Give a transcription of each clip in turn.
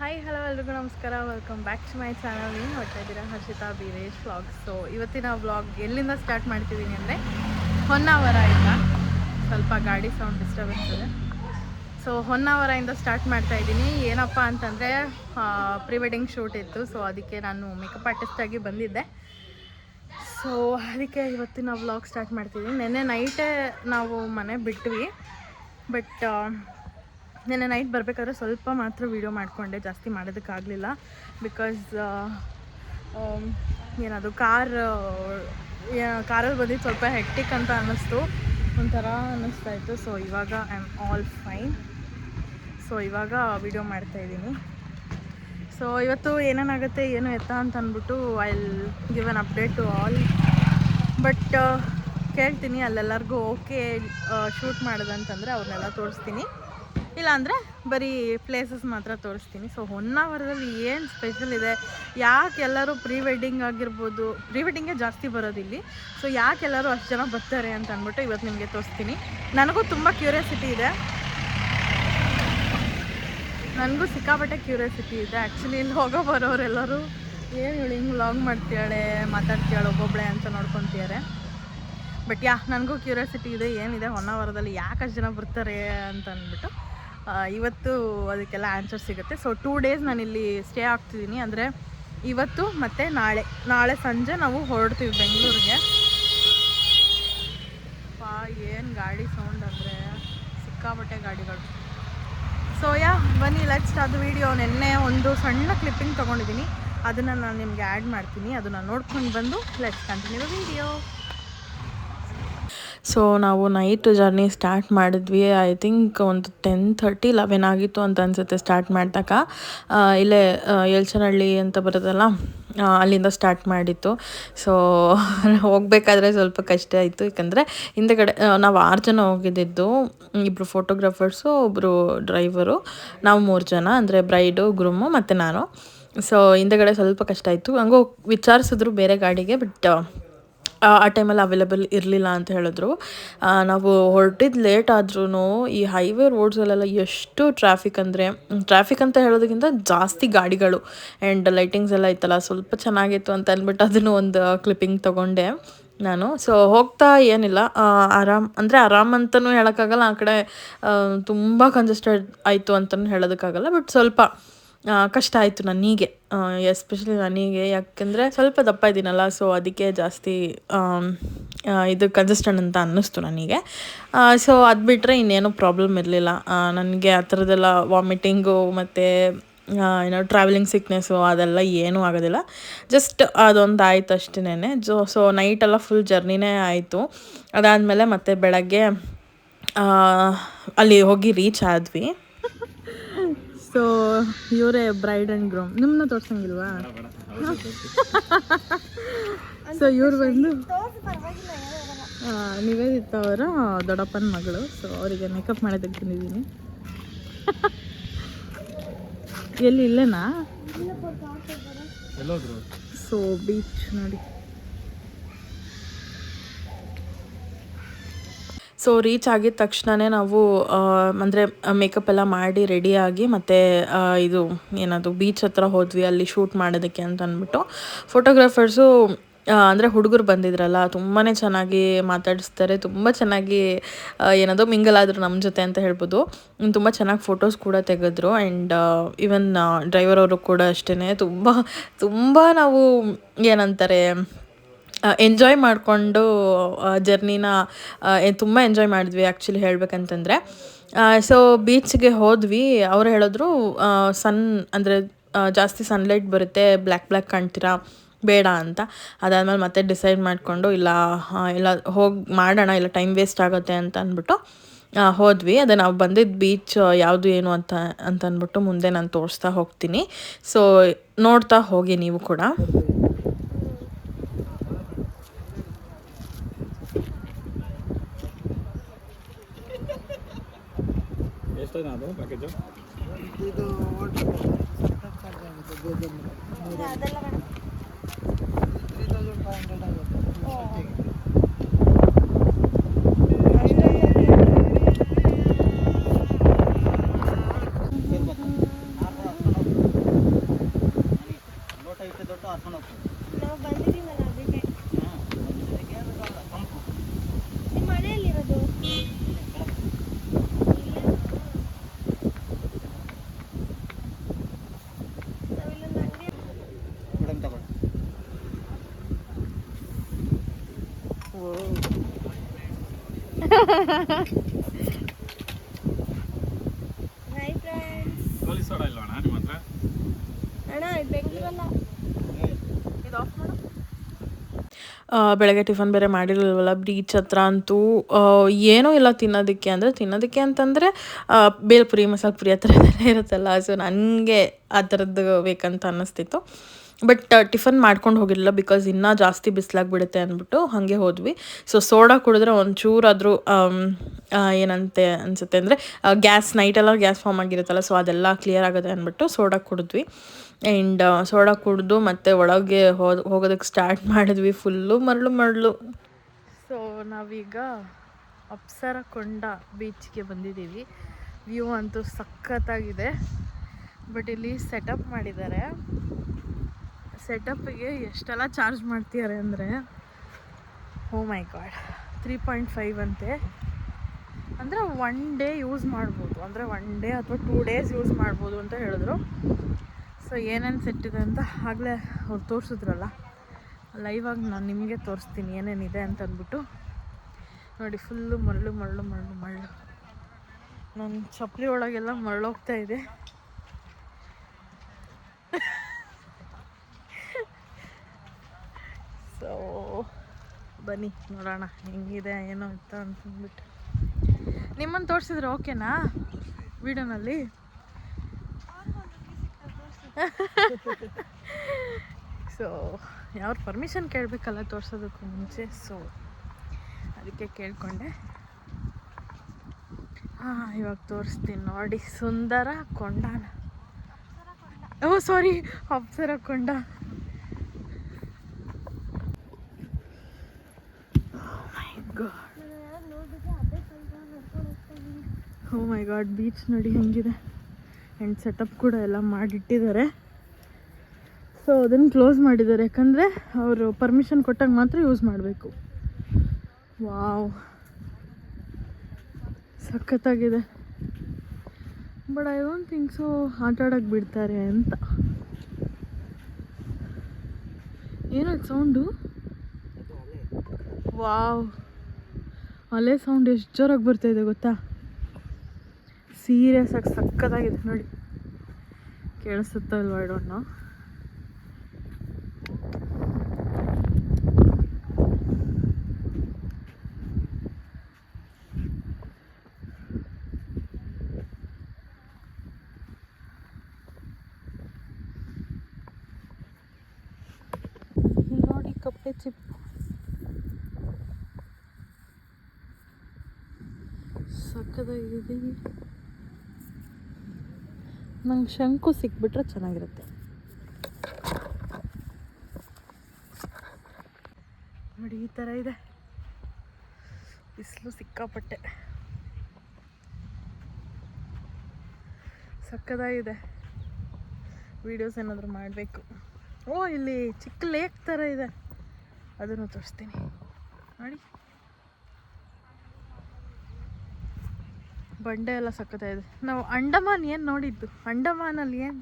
Hi hello ಎಲ್ರಿಗೂ ನಮಸ್ಕಾರ, welcome back to my channel. ಏನು ನೋಡ್ತಾ ಇದ್ದೀರಾ? ಹರ್ಷಿತಾ ಬೀರೇಶ್ ವ್ಲಾಗ್. ಸೊ ಇವತ್ತಿನ ವ್ಲಾಗ್ ಎಲ್ಲಿಂದ ಸ್ಟಾರ್ಟ್ ಮಾಡ್ತಿದ್ದೀನಿ ಅಂದರೆ ಹೊನ್ನಾವರದಿಂದ. ಸ್ವಲ್ಪ ಗಾಡಿ ಸೌಂಡ್ ಡಿಸ್ಟರ್ಬೆನ್ಸ್ ಇದೆ. ಸೊ ಹೊನ್ನಾವರದಿಂದ ಸ್ಟಾರ್ಟ್ ಮಾಡ್ತಾ ಇದ್ದೀನಿ. ಏನಪ್ಪ ಅಂತಂದರೆ ಪ್ರೀ ವೆಡ್ಡಿಂಗ್ ಶೂಟ್ ಇತ್ತು. ಸೊ ಅದಕ್ಕೆ ನಾನು ಮೇಕಪ್ ಆರ್ಟಿಸ್ಟಾಗಿ ಬಂದಿದ್ದೆ. ಸೊ ಅದಕ್ಕೆ ಇವತ್ತಿನ ವ್ಲಾಗ್ ಸ್ಟಾರ್ಟ್ ಮಾಡ್ತಿದ್ದೀನಿ. ನೆನ್ನೆ ನೈಟೇ ನಾವು ಮನೆ ಬಿಟ್ವಿ, ಬಟ್ ನೆನ್ನೆ ನೈಟ್ ಬರಬೇಕಾದ್ರೆ ಸ್ವಲ್ಪ ಮಾತ್ರ ವೀಡಿಯೋ ಮಾಡಿಕೊಂಡೆ, ಜಾಸ್ತಿ ಮಾಡೋದಕ್ಕಾಗಲಿಲ್ಲ. ಬಿಕಾಸ್ ಏನದು ಕಾರಲ್ಲಿ ಬಂದಿದ್ದು ಸ್ವಲ್ಪ ಹೆಕ್ಟಿಕ್ ಅಂತ ಅನ್ನಿಸ್ತು, ಒಂಥರ ಅನ್ನಿಸ್ತಾಯಿತ್ತು. ಸೊ ಇವಾಗ I am all fine. So ಇವಾಗ ವೀಡಿಯೋ ಮಾಡ್ತಾಯಿದ್ದೀನಿ. ಸೊ ಇವತ್ತು ಏನೇನಾಗುತ್ತೆ ಏನು ಎತ್ತ ಅಂತ ಅಂದ್ಬಿಟ್ಟು I will give an update to all. But ಕೇಳ್ತೀನಿ ಅಲ್ಲೆಲ್ಲರಿಗೂ ಓಕೆ ಶೂಟ್ ಮಾಡೋದಂತಂದರೆ ಅವ್ರನ್ನೆಲ್ಲ ತೋರಿಸ್ತೀನಿ, ಇಲ್ಲಾಂದರೆ ಬರೀ ಪ್ಲೇಸಸ್ ಮಾತ್ರ ತೋರಿಸ್ತೀನಿ. ಸೊ ಹೊನ್ನಾವರದಲ್ಲಿ ಏನು ಸ್ಪೆಷಲ್ ಇದೆ, ಯಾಕೆ ಎಲ್ಲರೂ ಪ್ರೀ ವೆಡ್ಡಿಂಗ್ ಆಗಿರ್ಬೋದು, ಪ್ರೀ ವೆಡ್ಡಿಂಗೇ ಜಾಸ್ತಿ ಬರೋದಿಲ್ಲಿ. ಸೊ ಯಾಕೆ ಎಲ್ಲರೂ ಅಷ್ಟು ಜನ ಬರ್ತಾರೆ ಅಂತ ಅಂದ್ಬಿಟ್ಟು ಇವತ್ತು ನಿಮಗೆ ತೋರಿಸ್ತೀನಿ. ನನಗೂ ತುಂಬ ಕ್ಯೂರಿಯಾಸಿಟಿ ಇದೆ, ನನಗೂ ಸಿಕ್ಕಾಪಟ್ಟೆ ಕ್ಯೂರಿಯಾಸಿಟಿ ಇದೆ. ಆ್ಯಕ್ಚುಲಿ ಇಲ್ಲಿ ಹೋಗೋ ಬರೋರೆಲ್ಲರೂ ಏನು ಹೇಳಿ ಹಿಂಗೆ ವ್ಲಾಗ್ ಮಾಡ್ತಾಳೆ, ಮಾತಾಡ್ತಾಳೆ ಒಬ್ಬೊಬ್ಬಳೆ ಅಂತ ನೋಡ್ಕೊತಿದ್ದಾರೆ. ಬಟ್ ನನಗೂ ಕ್ಯೂರಿಯಾಸಿಟಿ ಇದೆ, ಏನಿದೆ ಹೊನ್ನಾವರದಲ್ಲಿ ಯಾಕೆ ಅಷ್ಟು ಜನ ಬರ್ತಾರೆ ಅಂತ ಅಂದ್ಬಿಟ್ಟು ಇವತ್ತು ಅದಕ್ಕೆಲ್ಲ ಆನ್ಸರ್ ಸಿಗುತ್ತೆ. ಸೊ 2 days ನಾನಿಲ್ಲಿ ಸ್ಟೇ ಆಗ್ತಿದ್ದೀನಿ. ಅಂದರೆ ಇವತ್ತು ಮತ್ತು ನಾಳೆ ಸಂಜೆ ನಾವು ಹೊರಡ್ತೀವಿ ಬೆಂಗಳೂರಿಗೆ. ಏನು ಗಾಡಿ ಸೌಂಡ್ ಅಂದರೆ ಸಿಕ್ಕಾಪಟ್ಟೆ ಗಾಡಿಗಳು. ಸೊ ಬನ್ನಿ ಲೆಟ್ಸ್ ಸ್ಟಾರ್ಟ್ ದ ವಿಡಿಯೋ. ನೆನ್ನೆ ಒಂದು ಸಣ್ಣ ಕ್ಲಿಪ್ಪಿಂಗ್ ತೊಗೊಂಡಿದ್ದೀನಿ, ಅದನ್ನು ನಾನು ನಿಮಗೆ ಆ್ಯಡ್ ಮಾಡ್ತೀನಿ. ಅದನ್ನು ನೋಡ್ಕೊಂಡು ಬಂದು let's continue the video. So ನಾವು ನೈಟ್ ಜರ್ನಿ ಸ್ಟಾರ್ಟ್ ಮಾಡಿದ್ವಿ. ಐ ಥಿಂಕ್ ಒಂದು 10:30, 11 ಆಗಿತ್ತು ಅಂತ ಅನಿಸುತ್ತೆ ಸ್ಟಾರ್ಟ್ ಮಾಡಿದಾಗ. ಇಲ್ಲೇ ಯಲ್ಚನಹಳ್ಳಿ ಅಂತ ಬರೋದಲ್ಲ, ಅಲ್ಲಿಂದ ಸ್ಟಾರ್ಟ್ ಮಾಡಿತ್ತು. ಸೊ ಹೋಗಬೇಕಾದ್ರೆ ಸ್ವಲ್ಪ ಕಷ್ಟ ಆಯಿತು, ಯಾಕಂದರೆ ಹಿಂದೆಗಡೆ ನಾವು 6 ಜನ ಹೋಗಿದ್ದಿದ್ದು. 2 ಫೋಟೋಗ್ರಾಫರ್ಸು, ಒಬ್ಬರು ಡ್ರೈವರು, ನಾವು 3 ಜನ, ಅಂದರೆ ಬ್ರೈಡು, ಗ್ರೂಮು ಮತ್ತು ನಾನು. ಸೊ ಹಿಂದೆಗಡೆ ಸ್ವಲ್ಪ ಕಷ್ಟ ಆಯಿತು. ಹಂಗೂ ವಿಚಾರಿಸಿದ್ರು ಬೇರೆ ಗಾಡಿಗೆ, ಬಟ್ ಆ ಟೈಮಲ್ಲಿ ಅವೈಲೇಬಲ್ ಇರಲಿಲ್ಲ ಅಂತ ಹೇಳಿದ್ರು. ನಾವು ಹೊರಟಿದ್ದು ಲೇಟ್ ಆದ್ರೂ ಈ ಹೈವೇ ರೋಡ್ಸಲ್ಲೆಲ್ಲ ಎಷ್ಟು ಟ್ರಾಫಿಕ್ ಅಂತ ಹೇಳೋದಕ್ಕಿಂತ ಜಾಸ್ತಿ ಗಾಡಿಗಳು ಆ್ಯಂಡ್ ಲೈಟಿಂಗ್ಸ್ ಎಲ್ಲ ಇತ್ತಲ್ಲ, ಸ್ವಲ್ಪ ಚೆನ್ನಾಗಿತ್ತು ಅಂತ ಅಂದ್ಬಿಟ್ಟು ಅದನ್ನು ಒಂದು ಕ್ಲಿಪ್ಪಿಂಗ್ ತೊಗೊಂಡೆ ನಾನು. ಸೊ ಹೋಗ್ತಾ ಏನಿಲ್ಲ, ಆರಾಮ್ ಅಂತಲೂ ಹೇಳೋಕ್ಕಾಗಲ್ಲ, ಆ ಕಡೆ ತುಂಬ ಕಂಜೆಸ್ಟೆಡ್ ಆಯಿತು ಅಂತಲೂ ಹೇಳೋದಕ್ಕಾಗಲ್ಲ. ಬಟ್ ಸ್ವಲ್ಪ ಕಷ್ಟ ಆಯಿತು ನನಗೆ, ಎಸ್ಪೆಷಲಿ ನನಗೆ, ಯಾಕೆಂದರೆ ಸ್ವಲ್ಪ ದಪ್ಪ ಇದ್ದೀನಲ್ಲ. ಸೊ ಅದಕ್ಕೆ ಜಾಸ್ತಿ ಇದು ಕಂಜೆಸ್ಟೆಡ್ ಅಂತ ಅನ್ನಿಸ್ತು ನನಗೆ. ಸೊ ಅದು ಬಿಟ್ಟರೆ ಇನ್ನೇನು ಪ್ರಾಬ್ಲಮ್ ಇರಲಿಲ್ಲ ನನಗೆ. ಆ ಥರದ್ದೆಲ್ಲ ವಾಮಿಟಿಂಗು ಮತ್ತು ಏನೋ ಟ್ರಾವೆಲಿಂಗ್ ಸಿಕ್ನೆಸ್ಸು ಅದೆಲ್ಲ ಏನೂ ಆಗೋದಿಲ್ಲ. ಜಸ್ಟ್ ಅದೊಂದು ಆಯಿತು ಅಷ್ಟೇ. ಸೊ ನೈಟೆಲ್ಲ ಫುಲ್ ಜರ್ನಿನೇ ಆಯಿತು. ಅದಾದಮೇಲೆ ಮತ್ತೆ ಬೆಳಗ್ಗೆ ಅಲ್ಲಿ ಹೋಗಿ ರೀಚ್ ಆದ್ವಿ. ಸೊ ಇವರೇ ಬ್ರೈಡ್ ಆ್ಯಂಡ್ ಗ್ರೂಮ್. ನಿಮ್ಮನ್ನ ತೋರ್ಸಂಗಿಲ್ವಾ? ಸೊ ಇವ್ರು ಬಂದು ನಿವೇದಿತ ಅವರ ದೊಡ್ಡಪ್ಪನ ಮಗಳು. ಸೊ ಅವರಿಗೆ ಮೇಕಪ್ ಮಾಡೋದಕ್ಕೆ ಬಂದಿದ್ದೀನಿ. ಎಲ್ಲಿ ಇಲ್ಲೇನಾ? ಸೊ ಬೀಚ್ ನೋಡಿ. ಸೊ ರೀಚ್ ಆಗಿದ ತಕ್ಷಣವೇ ನಾವು ಅಂದರೆ ಮೇಕಪ್ ಎಲ್ಲ ಮಾಡಿ ರೆಡಿಯಾಗಿ ಮತ್ತು ಇದು ಏನದು ಬೀಚ್ ಹತ್ರ ಹೋದ್ವಿ, ಅಲ್ಲಿ ಶೂಟ್ ಮಾಡೋದಕ್ಕೆ ಅಂತ ಅಂದ್ಬಿಟ್ಟು. ಫೋಟೋಗ್ರಾಫರ್ಸು ಅಂದರೆ ಹುಡುಗರು ಬಂದಿದ್ರಲ್ಲ, ತುಂಬಾ ಚೆನ್ನಾಗಿ ಮಾತಾಡಿಸ್ತಾರೆ, ತುಂಬ ಚೆನ್ನಾಗಿ ಏನದು ಮಿಂಗಲ್ ಆದರು ನಮ್ಮ ಜೊತೆ ಅಂತ ಹೇಳ್ಬೋದು. ತುಂಬ ಚೆನ್ನಾಗಿ ಫೋಟೋಸ್ ಕೂಡ ತೆಗೆದ್ರು. ಆ್ಯಂಡ್ ಈವನ್ ಡ್ರೈವರ್ ಅವರು ಕೂಡ ಅಷ್ಟೇ ತುಂಬ ನಾವು ಏನಂತಾರೆ ಎಂಜಾಯ್ ಮಾಡಿಕೊಂಡು ಜರ್ನಿನ ತುಂಬ ಎಂಜಾಯ್ ಮಾಡಿದ್ವಿ ಆ್ಯಕ್ಚುಲಿ ಹೇಳಬೇಕಂತಂದರೆ. ಸೊ ಬೀಚ್ಗೆ ಹೋದ್ವಿ. ಅವ್ರು ಹೇಳಿದ್ರು ಅಂದರೆ ಜಾಸ್ತಿ ಸನ್ಲೈಟ್ ಬರುತ್ತೆ, ಬ್ಲ್ಯಾಕ್ ಕಾಣ್ತೀರಾ, ಬೇಡ ಅಂತ. ಅದಾದಮೇಲೆ ಮತ್ತೆ ಡಿಸೈಡ್ ಮಾಡಿಕೊಂಡು ಇಲ್ಲ ಹೋಗಿ ಮಾಡೋಣ, ಇಲ್ಲ ಟೈಮ್ ವೇಸ್ಟ್ ಆಗುತ್ತೆ ಅಂತ ಅಂದ್ಬಿಟ್ಟು ಹೋದ್ವಿ. ಅದೇ ನಾವು ಬಂದಿದ್ದು ಬೀಚ್ ಯಾವುದು ಏನು ಅಂತ ಅಂದ್ಬಿಟ್ಟು ಮುಂದೆ ನಾನು ತೋರಿಸ್ತಾ ಹೋಗ್ತೀನಿ. ಸೊ ನೋಡ್ತಾ ಹೋಗಿ ನೀವು ಕೂಡ. ಇದು ಅದೆಲ್ಲ 3500 ಆಗುತ್ತೆ. Hi friends. ಗೋಲಿ ಸೋಡಾ ಇಲ್ವಣ್ಣ ನಿಮ್ಮ ಹತ್ರ? ಅಣ್ಣ ಇದು ಬೆಂಗಳೂರಲ್ಲ, ಇದು ಆಫ್ ಮಾಡು. ಬೆಳಗ್ಗೆ ಟಿಫನ್ ಬೇರೆ ಮಾಡಿರಲಿಲ್ವಲ್ಲ, ಬೀಚ್ ಹತ್ರ ಅಂತೂ ಏನೂ ಇಲ್ಲ ತಿನ್ನೋದಕ್ಕೆ ಅಂತಂದರೆ ಬೇಲ್ಪುರಿ ಮಸಾಲೆ ಪುರಿ ಆ ಥರ ಎಲ್ಲ ಇರುತ್ತಲ್ಲ. ಸೊ ನನಗೆ ಆ ಥರದ್ದು ಬೇಕಂತ ಅನ್ನಿಸ್ತಿತ್ತು. ಬಟ್ ಟಿಫನ್ ಮಾಡ್ಕೊಂಡು ಹೋಗಿರಲಿಲ್ಲ, ಬಿಕಾಸ್ ಇನ್ನೂ ಜಾಸ್ತಿ ಬಿಸಿಲಾಗ್ಬಿಡುತ್ತೆ ಅಂದ್ಬಿಟ್ಟು ಹಾಗೆ ಹೋದ್ವಿ. ಸೊ ಸೋಡಾ ಕುಡಿದ್ರೆ ಒಂಚೂರಾದರೂ ಏನಂತೆ ಅನಿಸುತ್ತೆ ಅಂದರೆ ಗ್ಯಾಸ್ ನೈಟೆಲ್ಲ ಗ್ಯಾಸ್ ಫಾರ್ಮ್ ಆಗಿರುತ್ತಲ್ಲ, ಸೊ ಅದೆಲ್ಲ ಕ್ಲಿಯರ್ ಆಗುತ್ತೆ ಅಂದ್ಬಿಟ್ಟು ಸೋಡಾ ಕುಡಿದ್ವಿ. ಆ್ಯಂಡ್ ಸೋಡಾ ಕುಡಿದು ಮತ್ತೆ ಒಳಗೆ ಹೋಗೋದಕ್ಕೆ ಸ್ಟಾರ್ಟ್ ಮಾಡಿದ್ವಿ. ಫುಲ್ಲು ಮರಳು. ಸೊ ನಾವೀಗ ಅಪ್ಸರಕೊಂಡ ಬೀಚ್ಗೆ ಬಂದಿದ್ದೀವಿ. ವ್ಯೂ ಅಂತೂ ಸಖತ್ತಾಗಿದೆ. ಬಟ್ ಇಲ್ಲಿ ಸೆಟಪ್ ಮಾಡಿದ್ದಾರೆ. ಸೆಟಪ್ಪಿಗೆ ಎಷ್ಟೆಲ್ಲ ಚಾರ್ಜ್ ಮಾಡ್ತಿದ್ದಾರೆ ಅಂದರೆ, ಓ ಮೈ ಗಾಡ್, 3.5 ಅಂತೆ. ಅಂದರೆ 1 ಡೇ ಯೂಸ್ ಮಾಡ್ಬೋದು, ಅಂದರೆ 1 ಡೇ ಅಥವಾ 2 ಡೇಸ್ ಯೂಸ್ ಮಾಡ್ಬೋದು ಅಂತ ಹೇಳಿದ್ರು. ಸೊ ಏನೇನು ಸೆಟ್ ಇದೆ ಅಂತ ಆಗಲೇ ಅವ್ರು ತೋರಿಸಿದ್ರಲ್ಲ, ಲೈವಾಗಿ ನಾನು ನಿಮಗೆ ತೋರಿಸ್ತೀನಿ ಏನೇನಿದೆ ಅಂತ ಅಂದ್ಬಿಟ್ಟು. ನೋಡಿ, ಫುಲ್ಲು ಮರಳು. ನನ್ನ ಚಪ್ಪಲಿ ಒಳಗೆಲ್ಲ ಮರಳೋಗ್ತಾ ಇದೆ. ಸೊ ಬನ್ನಿ ನೋಡೋಣ ಹೆಂಗಿದೆ ಏನೋ ಅಂತ ಅಂತಂದ್ಬಿಟ್ಟು. ನಿಮ್ಮನ್ನು ತೋರಿಸಿದ್ರೆ ಓಕೆನಾ ವಿಡಿಯೋನಲ್ಲಿ? ಸೊ ಯಾವ್ರ ಪರ್ಮಿಷನ್ ಕೇಳಬೇಕಲ್ಲ ತೋರ್ಸೋದಕ್ಕೂ ಮುಂಚೆ, ಸೊ ಅದಕ್ಕೆ ಕೇಳಿಕೊಂಡೆ. ಇವಾಗ ತೋರಿಸ್ತೀನಿ ನೋಡಿ, ಸುಂದರ ಕೊಂಡನ, ಓ ಸಾರಿ, ಅಪ್ಸರಕೊಂಡ. ಓ ಮೈ ಗಾಡ್, ಬೀಚ್ ನೋಡಿ ಹೆಂಗಿದೆ. ಆ್ಯಂಡ್ ಸೆಟಪ್ ಕೂಡ ಎಲ್ಲ ಮಾಡಿಟ್ಟಿದ್ದಾರೆ. ಸೊ ಅದನ್ನು ಕ್ಲೋಸ್ ಮಾಡಿದ್ದಾರೆ, ಯಾಕಂದರೆ ಅವರು ಪರ್ಮಿಷನ್ ಕೊಟ್ಟಾಗ ಮಾತ್ರ ಯೂಸ್ ಮಾಡಬೇಕು. ವಾವ್, ಸಖತ್ತಾಗಿದೆ. But I don't think so ಆಟಾಡೋಕ್ಕೆ ಬಿಡ್ತಾರೆ ಅಂತ. ಏನದು ಸೌಂಡು? ವಾವ್, ಅಲೆ ಸೌಂಡ್ ಎಷ್ಟು ಜೋರಾಗಿ ಬರ್ತಾಯಿದೆ ಗೊತ್ತಾ? ಸೀರಿಯಸ್ ಆಗಿ ಸಖತ್ತಾಗಿದೆ ನೋಡಿ. ಕೇಳಿಸುತ್ತಾ ಇಲ್ವಾ? I don't know. ನೋಡಿ ಕಪ್ಪೆ ಚಿಪ್ಪು ಸಕ್ಕದಾಗಿದೆ. ನಂಗೆ ಶಂಕು ಸಿಕ್ಬಿಟ್ರೆ ಚೆನ್ನಾಗಿರುತ್ತೆ. ನೋಡಿ ಈ ಥರ ಇದೆ. ಬಿಸಿಲು ಸಿಕ್ಕಾಪಟ್ಟೆ, ಸಕ್ಕದಾಗಿದೆ. ವೀಡಿಯೋಸ್ ಏನಾದರೂ ಮಾಡಬೇಕು. ಓ, ಇಲ್ಲಿ ಚಿಕ್ಕ ಲೇಕ್ ಥರ ಇದೆ, ಅದನ್ನು ತೋರಿಸ್ತೀನಿ ನೋಡಿ. ಬಂಡೆ ಎಲ್ಲ ಸಕ್ಕತ್ತಾಗಿದೆ. ನಾವು ಅಂಡಮಾನ್ ಏನು ನೋಡಿದ್ದು, ಅಂಡಮಾನಲ್ಲಿ ಏನು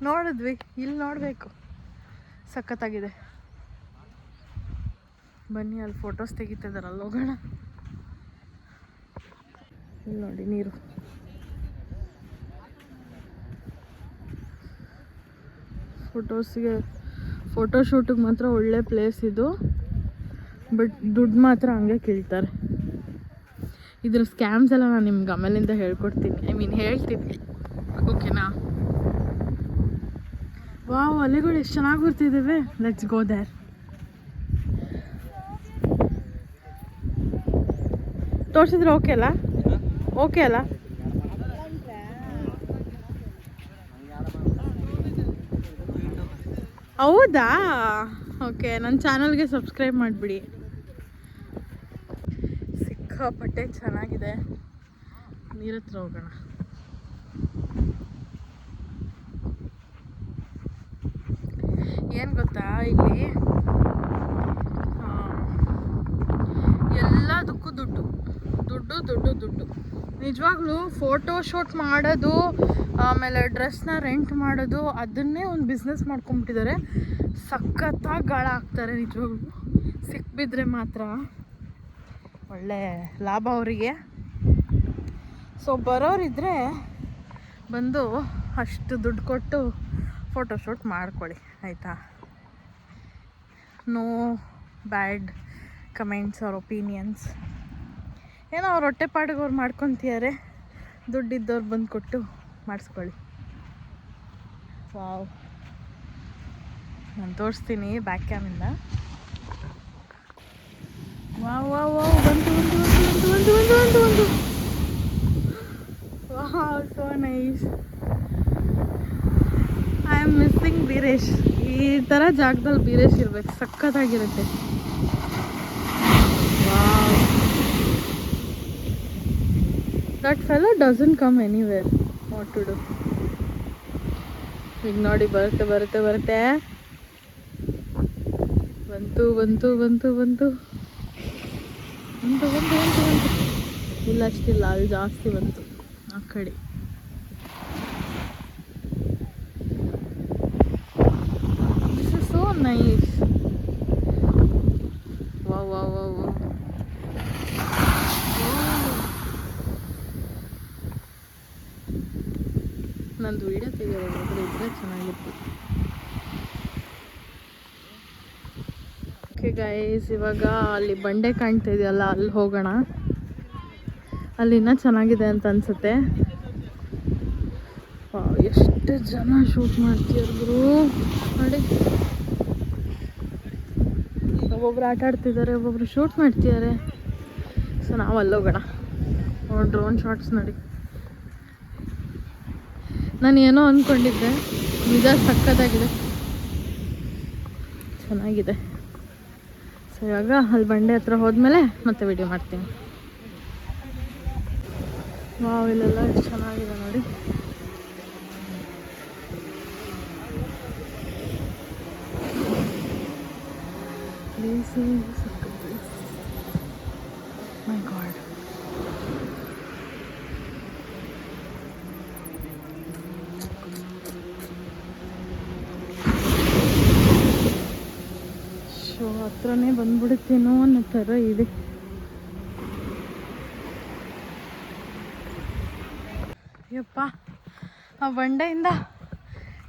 ನೋಡಿದ್ವಿ, ಇಲ್ಲಿ ನೋಡಬೇಕು. ಸಖತ್ತಾಗಿದೆ. ಬನ್ನಿ, ಅಲ್ಲಿ ಫೋಟೋಸ್ ತೆಗಿತಿದ್ದಾರೆ, ಅಲ್ಲಿ ಹೋಗೋಣ. ಇಲ್ಲಿ ನೋಡಿ ನೀರು. ಫೋಟೋಶೂಟಿಗೆ ಮಾತ್ರ ಒಳ್ಳೆ ಪ್ಲೇಸ್ ಇದು. ಬಟ್ ದುಡ್ಡು ಮಾತ್ರ ಹಂಗೆ ಕೇಳ್ತಾರೆ. ಇದ್ರ ಸ್ಕ್ಯಾಮ್ಸ್ ಎಲ್ಲ ನಾನು ನಿಮ್ಗೆ ಆಮೇಲಿಂದ ಹೇಳ್ಕೊಡ್ತೀನಿ, ಹೇಳ್ತೀನಿ, ಓಕೆನಾ? ವಾವ್, ಅಲೆಗಳು ಎಷ್ಟು ಚೆನ್ನಾಗಿ ಬರ್ತಿದ್ದಾವೆ. Let's go there. ತೋರಿಸಿದ್ರೆ ಓಕೆ ಅಲ್ಲ? ಹೌದಾ? ಓಕೆ, ನನ್ನ ಚಾನಲ್ಗೆ ಸಬ್ಸ್ಕ್ರೈಬ್ ಮಾಡಿಬಿಡಿ. ಸಿಕ್ಕಾಪಟ್ಟೆ ಚೆನ್ನಾಗಿದೆ. ನೀರ ಹತ್ರ ಹೋಗೋಣ. ಏನು ಗೊತ್ತಾ, ಇಲ್ಲಿ ಎಲ್ಲದಕ್ಕೂ ದುಡ್ಡು. ನಿಜವಾಗ್ಲೂ ಫೋಟೋ ಶೂಟ್ ಮಾಡೋದು, ಆಮೇಲೆ ಡ್ರೆಸ್ನ ರೆಂಟ್ ಮಾಡೋದು, ಅದನ್ನೇ ಒಂದು ಬಿಸ್ನೆಸ್ ಮಾಡ್ಕೊಂಬಿಟ್ಟಿದ್ದಾರೆ. ಸಖತ್ತಾಗಿ ಗಾಳ ಹಾಕ್ತಾರೆ ನಿಜವಾಗ್ಲೂ. ಸಿಕ್ಬಿದ್ರೆ ಮಾತ್ರ ಒಳ್ಳೆ ಲಾಭ ಅವರಿಗೆ. ಸೊ ಬರೋರಿದ್ದರೆ ಬಂದು ಅಷ್ಟು ದುಡ್ಡು ಕೊಟ್ಟು ಫೋಟೋಶೂಟ್ ಮಾಡ್ಕೊಳ್ಳಿ ಆಯಿತಾ. No bad comments or opinions. ಏನೋ ಅವ್ರು ಹೊಟ್ಟೆಪಾಡಿಗೆ ಅವ್ರು ಮಾಡ್ಕೊತಿದ್ದಾರೆ, ದುಡ್ಡಿದ್ದವ್ರು ಬಂದು ಕೊಟ್ಟು ಮಾಡಿಸ್ಕೊಳ್ಳಿ. ವಾವ್, ನಾನು ತೋರಿಸ್ತೀನಿ ಬ್ಯಾಕ್ ಕ್ಯಾಮಿಂದ. ವಾವ್ ವಾವ್ ವಾವ್, ಬಂತು wow, so nice. I am missing Beeresh. ಈ ಥರ ಜಾಗದಲ್ಲಿ ಬೀರೇಶ್ ಇರ್ಬೇಕು, ಸಖತ್ತಾಗಿರುತ್ತೆ. Wow, that fellow doesn't come anywhere. What to do? ಈಗ ನೋಡಿ ಬರುತ್ತೆ ಬಂತು ಇಲ್ಲ, ಅಷ್ಟಿಲ್ಲ, ಅಲ್ಲಿ ಜಾಸ್ತಿ ಬಂತು ಆ ಕಡೆ. This is so nice. Wow wow wow wow. ನಂದು ವಿಡಿಯೋ ತೆಗೆಯೋದು ಇದ್ರೆ ಚೆನ್ನಾಗಿತ್ತು. ಓಕೆ ಗೈಸ್, ಇವಾಗ ಅಲ್ಲಿ ಬಂಡೆ ಕಾಣ್ತಾ ಇದೆಯಲ್ಲ, ಅಲ್ಲಿ ಹೋಗೋಣ. ಅಲ್ಲಿ ಇನ್ನೂ ಚೆನ್ನಾಗಿದೆ ಅಂತ ಅನ್ಸುತ್ತೆ. ಎಷ್ಟು ಜನ ಶೂಟ್ ಮಾಡ್ತಿದ್ರು ನೋಡಿ. ಒಬ್ಬೊಬ್ರು ಆಟ ಆಡ್ತಿದ್ದಾರೆ, ಒಬ್ಬೊಬ್ರು ಶೂಟ್ ಮಾಡ್ತಿದ್ದಾರೆ. ಸೊ ನಾವು ಅಲ್ಲಿ ಹೋಗೋಣ. ಡ್ರೋನ್ ಶಾಟ್ಸ್ ನೋಡಿ. ನಾನು ಏನೋ ಅಂದ್ಕೊಂಡಿದ್ದೆ, ನಿಜ ಸಕ್ಕತ್ತಾಗಿದೆ, ಚೆನ್ನಾಗಿದೆ. ಸೊ ಇವಾಗ ಅಲ್ಲಿ ಬಂಡೆ ಹತ್ರ ಹೋದ್ಮೇಲೆ ಮತ್ತೆ ವಿಡಿಯೋ ಮಾಡ್ತೀನಿ. ವಾವ್, ಇಲ್ಲೆಲ್ಲ ಎಷ್ಟು ಚೆನ್ನಾಗಿದೆ ನೋಡಿ. ಮೈ ಗಾಡ್, ಹತ್ರನೇ ಬಂದ್ಬಿಡುತ್ತೇನೋ ಅನ್ನೋ ಥರ ಇದೆ. ಯಪ್ಪ, ಆ ಬಂಡೆಯಿಂದ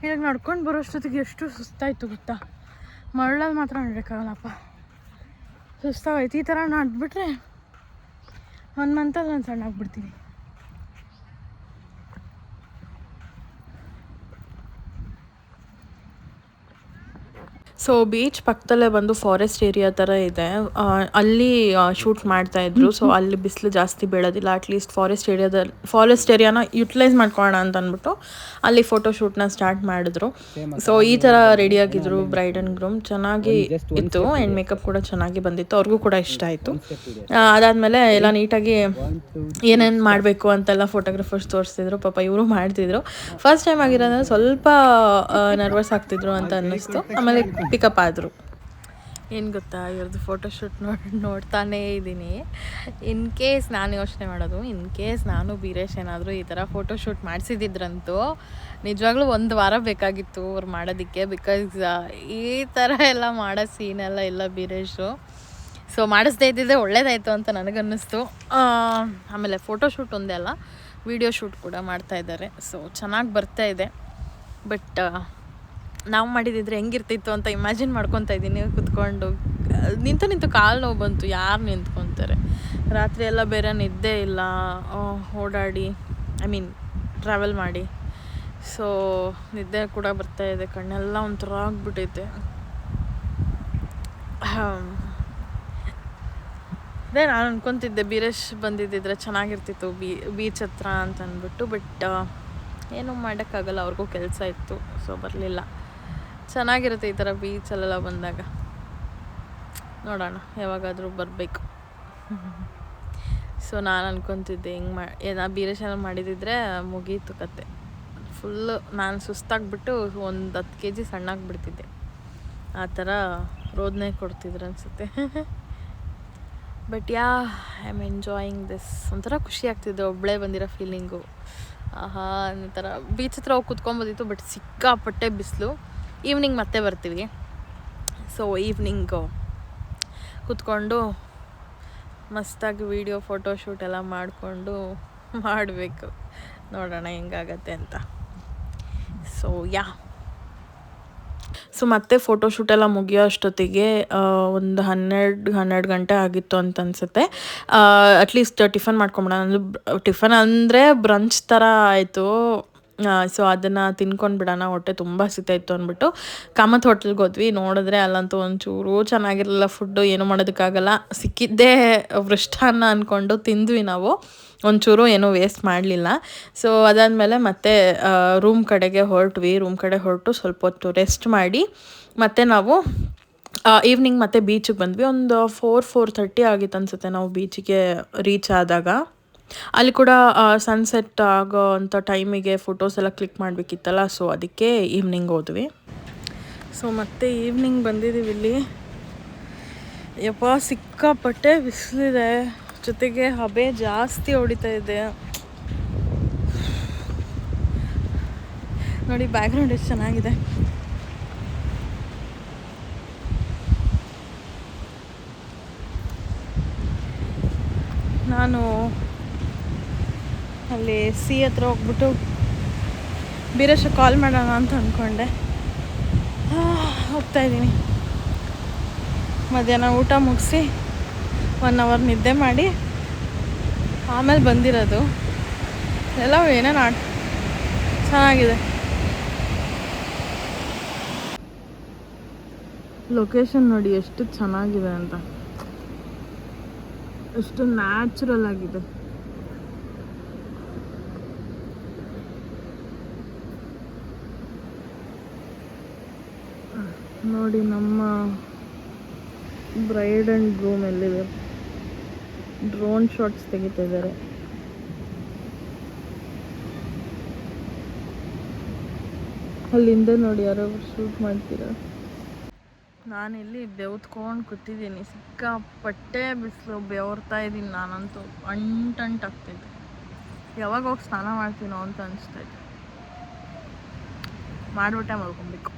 ಇವಾಗ ನಡ್ಕೊಂಡು ಬರೋಷ್ಟೊತ್ತಿಗೆ ಎಷ್ಟು ಸುಸ್ತಾಯಿತು ಗೊತ್ತಾ. ಮರಳಲ್ಲಿ ಮಾತ್ರ ನಡೀಲಿಕ್ಕಾಗಲ್ಲಪ್ಪ, ಸುಸ್ತಾಗೋಯ್ತು. ಈ ಥರ ನಡ್ಬಿಟ್ರೆ 1 ಮಂತಲ್ಲಿ ನಾನು ಸಣ್ಣ ಆಗ್ಬಿಡ್ತೀನಿ. ಸೊ ಬೀಚ್ ಪಕ್ಕದಲ್ಲೇ ಬಂದು ಫಾರೆಸ್ಟ್ ಏರಿಯಾ ಥರ ಇದೆ. ಅಲ್ಲಿ ಶೂಟ್ ಮಾಡ್ತಾಯಿದ್ರು. ಸೊ ಅಲ್ಲಿ ಬಿಸಿಲು ಜಾಸ್ತಿ ಬೀಳೋದಿಲ್ಲ. ಅಟ್ಲೀಸ್ಟ್ ಫಾರೆಸ್ಟ್ ಏರಿಯಾನ ಯುಟಿಲೈಸ್ ಮಾಡ್ಕೊಳ್ಳೋಣ ಅಂತ ಅಂದ್ಬಿಟ್ಟು ಅಲ್ಲಿ ಫೋಟೋಶೂಟ್ನ ಸ್ಟಾರ್ಟ್ ಮಾಡಿದ್ರು. ಸೊ ಈ ಥರ ರೆಡಿಯಾಗಿದ್ರು ಬ್ರೈಡ್ ಆ್ಯಂಡ್ ಗ್ರೂಮ್. ಚೆನ್ನಾಗಿ ಇತ್ತು, ಆ್ಯಂಡ್ ಮೇಕಪ್ ಕೂಡ ಚೆನ್ನಾಗಿ ಬಂದಿತ್ತು. ಅವ್ರಿಗೂ ಕೂಡ ಇಷ್ಟ ಆಯಿತು. ಅದಾದಮೇಲೆ ಎಲ್ಲ ನೀಟಾಗಿ ಏನೇನು ಮಾಡಬೇಕು ಅಂತೆಲ್ಲ ಫೋಟೋಗ್ರಫರ್ಸ್ ತೋರಿಸ್ತಿದ್ರು. ಪಾಪ ಇವರು ಮಾಡ್ತಿದ್ರು. ಫಸ್ಟ್ ಟೈಮ್ ಆಗಿರೋದ್ರೆ ಸ್ವಲ್ಪ ನರ್ವಸ್ ಆಗ್ತಿದ್ರು ಅಂತ ಅನ್ನಿಸ್ತು. ಆಮೇಲೆ ಪಿಕಪ್ ಆದರು. ಏನು ಗೊತ್ತಾ, ಇವ್ರದ್ದು ಫೋಟೋಶೂಟ್ ನೋಡ್ತಾನೇ ಇದ್ದೀನಿ. ಇನ್ ಕೇಸ್ ನಾನು ಯೋಚನೆ ಮಾಡೋದು, ಇನ್ ಕೇಸ್ ನಾನು ಬೀರೇಶ್ ಏನಾದರೂ ಈ ಥರ ಫೋಟೋಶೂಟ್ ಮಾಡಿಸಿದ್ರಂತೂ ನಿಜವಾಗ್ಲೂ 1 ವಾರ ಬೇಕಾಗಿತ್ತು ಅವ್ರು ಮಾಡೋದಕ್ಕೆ. ಬಿಕಾಸ್ ಈ ಥರ ಎಲ್ಲ ಮಾಡೋ ಸೀನೆಲ್ಲ ಇಲ್ಲ ಬೀರೇಶು. ಸೊ ಮಾಡಿಸ್ದೇ ಇದ್ದಿದ್ದೆ ಒಳ್ಳೇದಾಯಿತು ಅಂತ ನನಗನ್ನಿಸ್ತು. ಆಮೇಲೆ ಫೋಟೋಶೂಟ್ ಒಂದೇ ಅಲ್ಲ, ವಿಡಿಯೋ ಶೂಟ್ ಕೂಡ ಮಾಡ್ತಾಯಿದ್ದಾರೆ. ಸೊ ಚೆನ್ನಾಗಿ ಬರ್ತಾಯಿದೆ. ಬಟ್ ನಾವು ಮಾಡಿದಿದ್ರೆ ಹೆಂಗಿರ್ತಿತ್ತು ಅಂತ ಇಮ್ಯಾಜಿನ್ ಮಾಡ್ಕೊತಾ ಇದ್ದೀನಿ ಕುತ್ಕೊಂಡು. ನಿಂತು ಕಾಲು ನೋವು ಬಂತು. ಯಾರು ನಿಂತ್ಕೊತಾರೆ? ರಾತ್ರಿ ಎಲ್ಲ ಬೇರೆ ನಿದ್ದೆ ಇಲ್ಲ, ಓಡಾಡಿ ಟ್ರಾವೆಲ್ ಮಾಡಿ. ಸೊ ನಿದ್ದೆ ಕೂಡ ಬರ್ತಾಯಿದೆ, ಕಣ್ಣೆಲ್ಲ ಒಂಥರ ಆಗ್ಬಿಟ್ಟೈತೆ. ಅದೇ ನಾನು ಅನ್ಕೊತಿದ್ದೆ ಬೀರೇಶ್ ಬಂದಿದ್ದಿದ್ರೆ ಚೆನ್ನಾಗಿರ್ತಿತ್ತು ಬೀಚ್ ಹತ್ರ ಅಂತ ಅಂದ್ಬಿಟ್ಟು. ಬಟ್ ಏನೂ ಮಾಡೋಕ್ಕಾಗಲ್ಲ, ಅವ್ರಿಗೂ ಕೆಲಸ ಇತ್ತು. ಸೊ ಬರಲಿಲ್ಲ. ಚೆನ್ನಾಗಿರುತ್ತೆ ಈ ಥರ ಬೀಚಲ್ಲೆಲ್ಲ ಬಂದಾಗ. ನೋಡೋಣ, ಯಾವಾಗಾದರೂ ಬರಬೇಕು. ಸೊ ನಾನು ಅನ್ಕೊತಿದ್ದೆ ಬೀರೇಶ್ ಏನಾರು ಮಾಡಿದಿದ್ರೆ ಮುಗೀತು ಕತೆ. ಫುಲ್ಲು ನಾನು ಸುಸ್ತಾಗ್ಬಿಟ್ಟು 10 kg ಸಣ್ಣಾಗ್ಬಿಡ್ತಿದ್ದೆ. ಆ ಥರ ರೋದನೆ ಕೊಡ್ತಿದ್ರು ಅನಿಸುತ್ತೆ. But I am enjoying this. ಒಂಥರ ಖುಷಿ ಆಗ್ತಿದೆ ಒಬ್ಬಳೇ ಬಂದಿರೋ ಫೀಲಿಂಗು. ಆಹಾ, ಒಂಥರ ಬೀಚ್ ಹತ್ರ ಹೋಗಿ ಕುತ್ಕೊಬೋದಿತ್ತು. ಬಟ್ ಸಿಕ್ಕಾಪಟ್ಟೆ ಬಿಸಿಲು. ಈವ್ನಿಂಗ್ ಮತ್ತೆ ಬರ್ತೀವಿ. ಸೊ ಈವ್ನಿಂಗು ಕುತ್ಕೊಂಡು ಮಸ್ತಾಗಿ ವೀಡಿಯೋ ಫೋಟೋಶೂಟ್ ಎಲ್ಲ ಮಾಡಿಕೊಂಡು ಮಾಡಬೇಕು. ನೋಡೋಣ ಹೆಂಗಾಗತ್ತೆ ಅಂತ. ಸೊ ಮತ್ತೆ ಫೋಟೋಶೂಟೆಲ್ಲ ಮುಗಿಯೋ ಅಷ್ಟೊತ್ತಿಗೆ ಒಂದು 12 ಗಂಟೆ ಆಗಿತ್ತು ಅಂತ ಅನಿಸುತ್ತೆ. ಅಟ್ಲೀಸ್ಟ್ ಟಿಫನ್ ಮಾಡ್ಕೊಂಬಿಡೋಣ ಟಿಫನ್ ಅಂದರೆ ಬ್ರಂಚ್ ಥರ ಆಯಿತು. ಸೊ ಅದನ್ನು ತಿನ್ಕೊಂಡು ಬಿಡೋಣ, ಹೊಟ್ಟೆ ತುಂಬ ಹಸಿತಾಯಿತ್ತು ಅಂದ್ಬಿಟ್ಟು ಕಾಮತ್ ಹೋಟ್ಲಿಗೆ ಹೋದ್ವಿ. ನೋಡಿದ್ರೆ ಅಲ್ಲಂತೂ ಒಂಚೂರು ಚೆನ್ನಾಗಿರಲಿಲ್ಲ ಫುಡ್ಡು, ಏನೂ ಮಾಡೋದಕ್ಕಾಗಲ್ಲ. ಸಿಕ್ಕಿದ್ದೇ ವೃಷ್ಟಾನ್ನ ಅಂದ್ಕೊಂಡು ತಿಂದ್ವಿ ನಾವು, ಒಂಚೂರು ಏನೂ ವೇಸ್ಟ್ ಮಾಡಲಿಲ್ಲ. ಸೊ ಅದಾದಮೇಲೆ ಮತ್ತೆ ರೂಮ್ ಕಡೆಗೆ ಹೊರಟು ಸ್ವಲ್ಪ ಹೊತ್ತು ರೆಸ್ಟ್ ಮಾಡಿ ಮತ್ತೆ ನಾವು ಈವ್ನಿಂಗ್ ಮತ್ತೆ ಬೀಚಿಗೆ ಬಂದ್ವಿ. ಒಂದು 4:30 ಆಗಿತ್ತು ಅನಿಸುತ್ತೆ ನಾವು ಬೀಚಿಗೆ ರೀಚ್ ಆದಾಗ. ಅಲ್ಲಿ ಕೂಡ ಸನ್ಸೆಟ್ ಆಗೋ ಅಂಥ ಟೈಮಿಗೆ ಫೋಟೋಸ್ ಎಲ್ಲ ಕ್ಲಿಕ್ ಮಾಡಬೇಕಿತ್ತಲ್ಲ, ಸೊ ಅದಕ್ಕೆ ಈವ್ನಿಂಗ್ ಹೋದ್ವಿ. ಸೊ ಮತ್ತೆ ಈವ್ನಿಂಗ್ ಬಂದಿದ್ದೀವಿ ಇಲ್ಲಿ. ಸಿಕ್ಕಾಪಟ್ಟೆ ಬಿಸಿಲಿದೆ, ಜೊತೆಗೆ ಹಬೆ ಜಾಸ್ತಿ ಹೊಡಿತಾ ಇದೆ. ನೋಡಿ ಬ್ಯಾಕ್ಗ್ರೌಂಡ್ ಎಷ್ಟು ಚೆನ್ನಾಗಿದೆ. ನಾನು ಅಲ್ಲಿ ಸಿ ಹತ್ರ ಹೋಗ್ಬಿಟ್ಟು ಬೀರೇಶ ಕಾಲ್ ಮಾಡೋಣ ಅಂತ ಅಂದ್ಕೊಂಡೆ. ಹೋಗ್ತಾಯಿದ್ದೀನಿ. ಮಧ್ಯಾಹ್ನ ಊಟ ಮುಗಿಸಿ 1 hour ನಿದ್ದೆ ಮಾಡಿ ಆಮೇಲೆ ಬಂದಿರೋದು. ಎಲ್ಲ ಏನೇನು ಚೆನ್ನಾಗಿದೆ. ಲೊಕೇಶನ್ ನೋಡಿ ಎಷ್ಟು ಚೆನ್ನಾಗಿದೆ ಅಂತ, ಎಷ್ಟು ನ್ಯಾಚುರಲ್ ಆಗಿದೆ. ನೋಡಿ ನಮ್ಮ ಬ್ರೈಡ್ ಆ್ಯಂಡ್ ಗ್ರೂಮ್ ಎಲ್ಲಿದೆ, ಡ್ರೋನ್ ಶಾಟ್ಸ್ ತೆಗಿತಾ ಇದ್ದಾರೆ. ಅಲ್ಲಿಂದ ನೋಡಿ ಯಾರೋ ಶೂಟ್ ಮಾಡ್ತೀರ. ನಾನಿಲ್ಲಿ ಬೆವ್ತ್ಕೊಂಡು ಕೂತಿದ್ದೀನಿ. ಸಿಕ್ಕಾಪಟ್ಟೆ ಬಿಸಿಲು, ಬೆವರ್ತಾ ಇದ್ದೀನಿ ನಾನಂತೂ. ಅಂಟಾಗ್ತೈತೆ. ಯಾವಾಗ ಹೋಗಿ ಸ್ನಾನ ಮಾಡ್ತೀನೋ ಅಂತ ಅನಿಸ್ತೈತೆ. ಮಾಡಿಬಿಟ್ಟೆ ಮಲ್ಕೊಬೇಕು.